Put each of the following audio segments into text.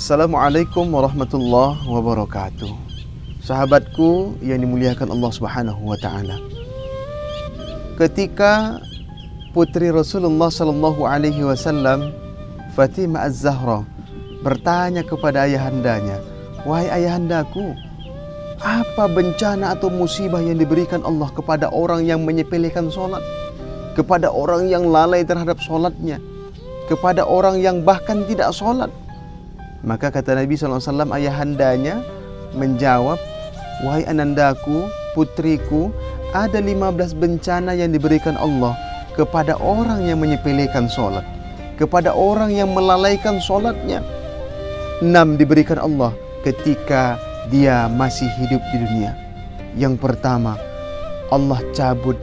Assalamualaikum warahmatullahi wabarakatuh. Sahabatku yang dimuliakan Allah Subhanahu wa taala. Ketika putri Rasulullah sallallahu alaihi wasallam Fatimah Az-Zahra bertanya kepada ayahandanya, "Wahai ayahandaku, apa bencana atau musibah yang diberikan Allah kepada orang yang menyepelekan sholat, kepada orang yang lalai terhadap sholatnya, kepada orang yang bahkan tidak sholat?" Maka kata Nabi SAW, ayahandanya menjawab, "Wahai anandaku, putriku, ada 15 bencana yang diberikan Allah kepada orang yang menyepelekan sholat, kepada orang yang melalaikan sholatnya. 6 diberikan Allah ketika dia masih hidup di dunia. Yang pertama, Allah cabut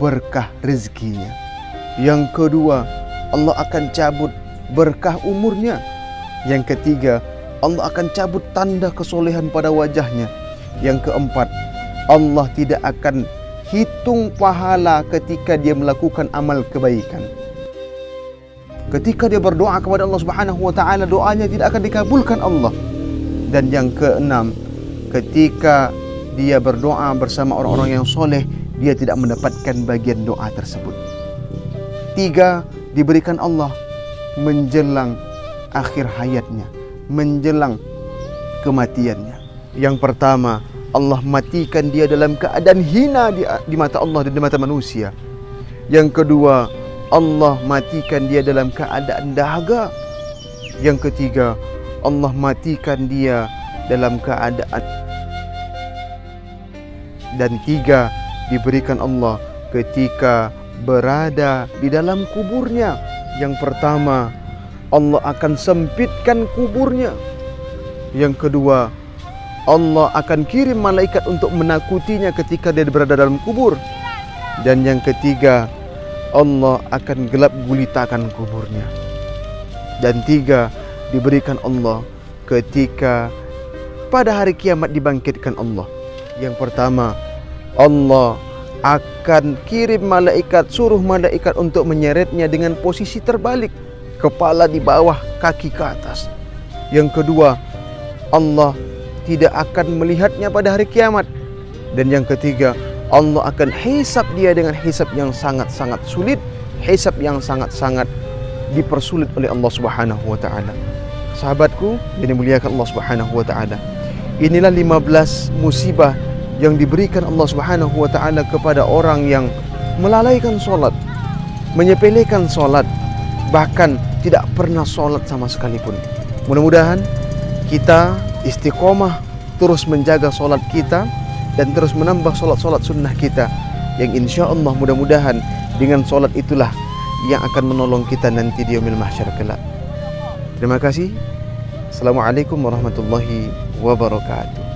berkah rezekinya. Yang kedua, Allah akan cabut berkah umurnya. Yang ketiga, Allah akan cabut tanda kesolehan pada wajahnya. Yang keempat, Allah tidak akan hitung pahala ketika dia melakukan amal kebaikan. Ketika dia berdoa kepada Allah Subhanahu wa taala, doanya tidak akan dikabulkan Allah. Dan yang keenam, ketika dia berdoa bersama orang-orang yang soleh, dia tidak mendapatkan bagian doa tersebut. 3 diberikan Allah menjelang akhir hayatnya, menjelang kematiannya. Yang pertama, Allah matikan dia dalam keadaan hina di mata Allah dan di mata manusia. Yang kedua, Allah matikan dia dalam keadaan dahaga. Yang ketiga, Allah matikan dia dalam keadaan. Dan 3 diberikan Allah ketika berada di dalam kuburnya. Yang pertama, Allah akan sempitkan kuburnya. Yang kedua, Allah akan kirim malaikat untuk menakutinya ketika dia berada dalam kubur. Dan yang ketiga, Allah akan gelap gulitakan kuburnya. Dan 3 diberikan Allah ketika pada hari kiamat dibangkitkan Allah. Yang pertama, Allah akan kirim malaikat, suruh malaikat untuk menyeretnya dengan posisi terbalik, kepala di bawah, kaki ke atas. Yang kedua, Allah tidak akan melihatnya pada hari kiamat. Dan yang ketiga, Allah akan hisab dia dengan hisab yang sangat-sangat sulit, hisab yang sangat-sangat dipersulit oleh Allah Subhanahu wa taala. Sahabatku yang dimuliakan Allah Subhanahu wa taala, inilah 15 musibah yang diberikan Allah Subhanahu wa taala kepada orang yang melalaikan sholat, menyepelekan sholat, bahkan tidak pernah sholat sama sekalipun. Mudah-mudahan kita istiqomah terus menjaga sholat kita dan terus menambah sholat-sholat sunnah kita, yang insya Allah mudah-mudahan dengan sholat itulah yang akan menolong kita nanti di yaumil mahsyar kelak. Terima kasih. Assalamualaikum warahmatullahi wabarakatuh.